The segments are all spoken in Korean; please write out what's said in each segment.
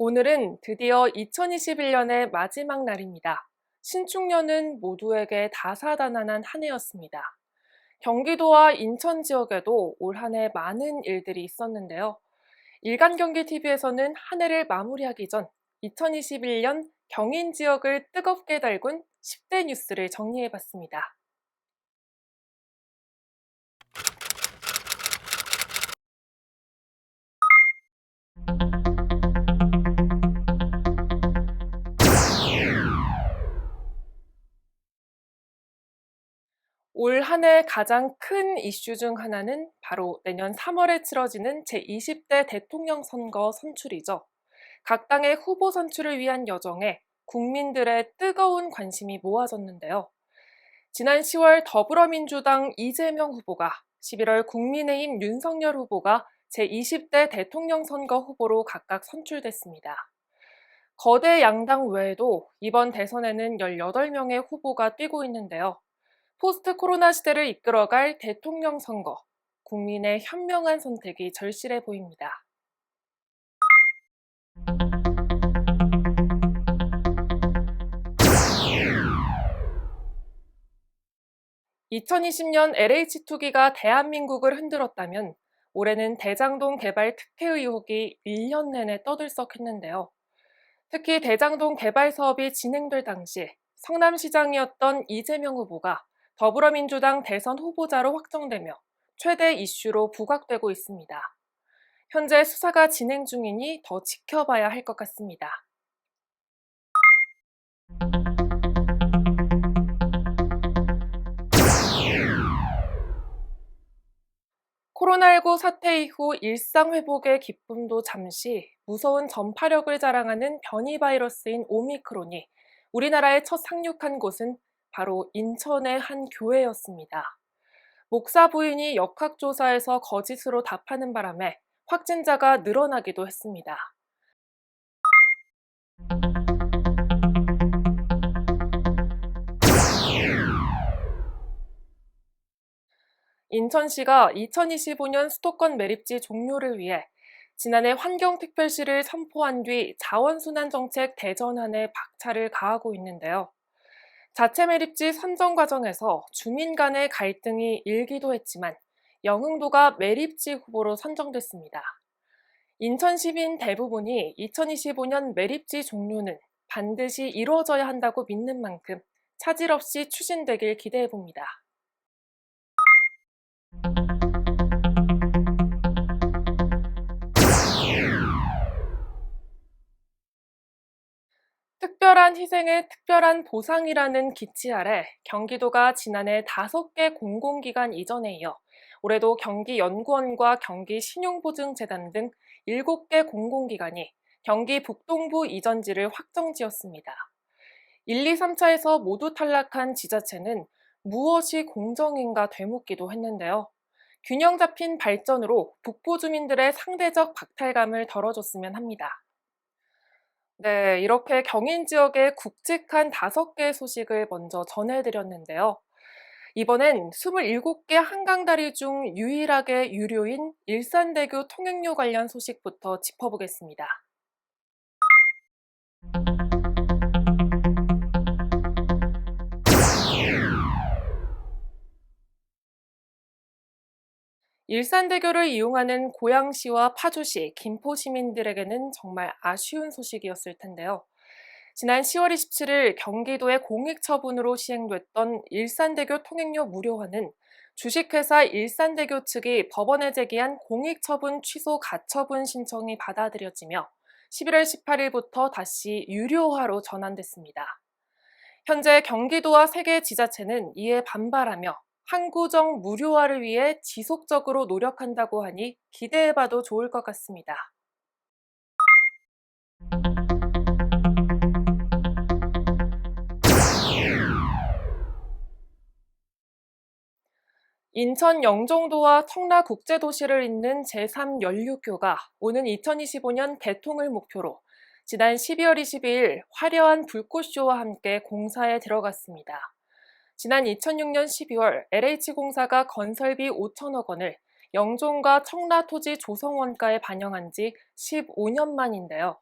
오늘은 드디어 2021년의 마지막 날입니다. 신축년은 모두에게 다사다난한 한 해였습니다. 경기도와 인천 지역에도 올 한 해 많은 일들이 있었는데요. 일간경기TV에서는 한 해를 마무리하기 전 2021년 경인 지역을 뜨겁게 달군 10대 뉴스를 정리해봤습니다. 올 한 해 가장 큰 이슈 중 하나는 바로 내년 3월에 치러지는 제20대 대통령 선거 선출이죠. 각 당의 후보 선출을 위한 여정에 국민들의 뜨거운 관심이 모아졌는데요. 지난 10월 더불어민주당 이재명 후보가, 11월 국민의힘 윤석열 후보가 제20대 대통령 선거 후보로 각각 선출됐습니다. 거대 양당 외에도 이번 대선에는 18명의 후보가 뛰고 있는데요. 포스트 코로나 시대를 이끌어갈 대통령 선거, 국민의 현명한 선택이 절실해 보입니다. (2020년) LH2기가 대한민국을 흔들었다면 올해는 대장동 개발 특혜 의혹이 1년 내내 떠들썩했는데요. 특히 대장동 개발 사업이 진행될 당시 성남시장이었던 이재명 후보가 더불어민주당 대선 후보자로 확정되며 최대 이슈로 부각되고 있습니다. 현재 수사가 진행 중이니 더 지켜봐야 할 것 같습니다. 코로나19 사태 이후 일상 회복의 기쁨도 잠시 무서운 전파력을 자랑하는 변이 바이러스인 오미크론이 우리나라에 첫 상륙한 곳은 바로 인천의 한 교회였습니다. 목사 부인이 역학조사에서 거짓으로 답하는 바람에 확진자가 늘어나기도 했습니다. 인천시가 2025년 수도권 매립지 종료를 위해 지난해 환경특별시를 선포한 뒤 자원순환 정책 대전환에 박차를 가하고 있는데요. 자체 매립지 선정 과정에서 주민 간의 갈등이 일기도 했지만 영흥도가 매립지 후보로 선정됐습니다. 인천 시민 대부분이 2025년 매립지 종료는 반드시 이루어져야 한다고 믿는 만큼 차질 없이 추진되길 기대해 봅니다. 특별한 희생의 특별한 보상이라는 기치 아래 경기도가 지난해 5개 공공기관 이전에 이어 올해도 경기연구원과 경기신용보증재단 등 7개 공공기관이 경기 북동부 이전지를 확정지었습니다. 1, 2, 3차에서 모두 탈락한 지자체는 무엇이 공정인가 되묻기도 했는데요. 균형 잡힌 발전으로 북부 주민들의 상대적 박탈감을 덜어줬으면 합니다. 네, 이렇게 경인 지역의 굵직한 5개의 소식을 먼저 전해드렸는데요. 이번엔 27개 한강다리 중 유일하게 유료인 일산대교 통행료 관련 소식부터 짚어보겠습니다. 일산대교를 이용하는 고양시와 파주시, 김포 시민들에게는 정말 아쉬운 소식이었을 텐데요. 지난 10월 27일 경기도의 공익처분으로 시행됐던 일산대교 통행료 무료화는 주식회사 일산대교 측이 법원에 제기한 공익처분 취소 가처분 신청이 받아들여지며 11월 18일부터 다시 유료화로 전환됐습니다. 현재 경기도와 3개 지자체는 이에 반발하며 항구정 무료화를 위해 지속적으로 노력한다고 하니 기대해봐도 좋을 것 같습니다. 인천 영종도와 청라국제도시를 잇는 제3연륙교가 오는 2025년 개통을 목표로 지난 12월 22일 화려한 불꽃쇼와 함께 공사에 들어갔습니다. 지난 2006년 12월 LH공사가 건설비 5천억 원을 영종과 청라 토지 조성원가에 반영한 지 15년 만인데요.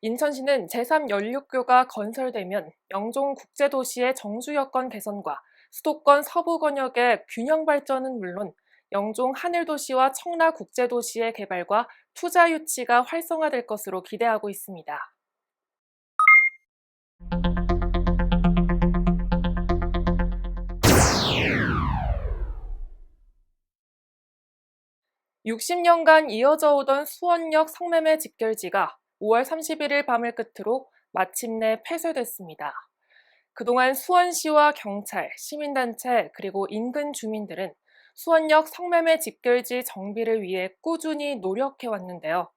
인천시는 제3연륙교가 건설되면 영종국제도시의 정주 여건 개선과 수도권 서부 권역의 균형 발전은 물론 영종 하늘도시와 청라국제도시의 개발과 투자 유치가 활성화될 것으로 기대하고 있습니다. (60년간) 이어져 오던 수원역 성매매 직결지가 5월 31일 밤을 끝으로 마침내 폐쇄됐습니다. 그동안 수원시와 경찰, 시민단체 그리고 인근 주민들은 수원역 성매매 직결지 정비를 위해 꾸준히 노력해왔는데요.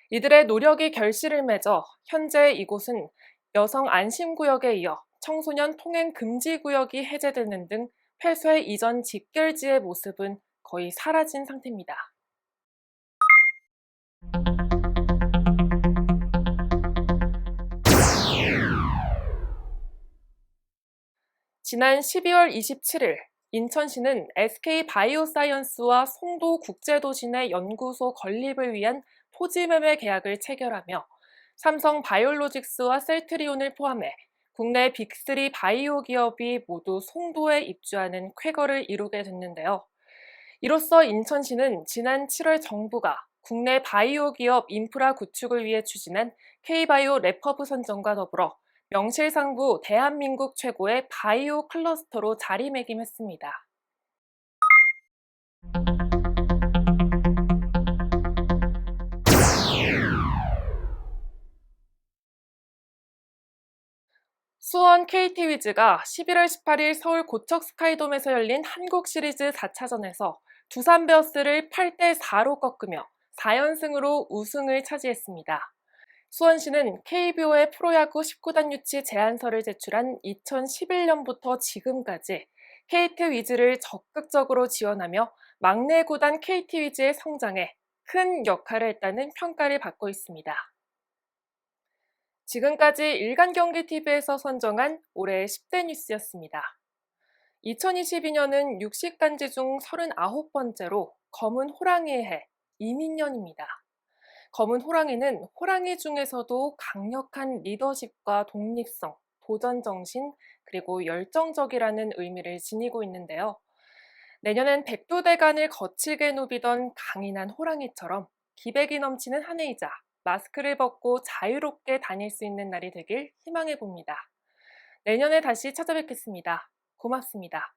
이들의 노력이 결실을 맺어 현재 이곳은 여성 안심구역에 이어 청소년 통행 금지 구역이 해제되는 등 폐쇄 이전 직결지의 모습은 거의 사라진 상태입니다. 지난 12월 27일 인천시는 SK바이오사이언스와 송도국제도시 내 연구소 건립을 위한 토지매매 계약을 체결하며 삼성바이오로직스와 셀트리온을 포함해 국내 빅3 바이오 기업이 모두 송도에 입주하는 쾌거를 이루게 됐는데요. 이로써 인천시는 지난 7월 정부가 국내 바이오 기업 인프라 구축을 위해 추진한 K바이오 랩허브 선정과 더불어 명실상부 대한민국 최고의 바이오 클러스터로 자리매김했습니다. 수원 KT 위즈가 11월 18일 서울 고척 스카이돔에서 열린 한국 시리즈 4차전에서 두산 베어스를 8대4로 꺾으며 4연승으로 우승을 차지했습니다. 수원시는 KBO의 프로야구 19단 유치 제안서를 제출한 2011년부터 지금까지 KT 위즈를 적극적으로 지원하며 막내 구단 KT 위즈의 성장에 큰 역할을 했다는 평가를 받고 있습니다. 지금까지 일간경기TV에서 선정한 올해의 10대 뉴스였습니다. 2022년은 60간지 중 39번째로 검은 호랑이의 해, 이민년입니다. 검은 호랑이는 호랑이 중에서도 강력한 리더십과 독립성, 도전정신, 그리고 열정적이라는 의미를 지니고 있는데요. 내년엔 백두대간을 거칠게 누비던 강인한 호랑이처럼 기백이 넘치는 한 해이자 마스크를 벗고 자유롭게 다닐 수 있는 날이 되길 희망해 봅니다. 내년에 다시 찾아뵙겠습니다. 고맙습니다.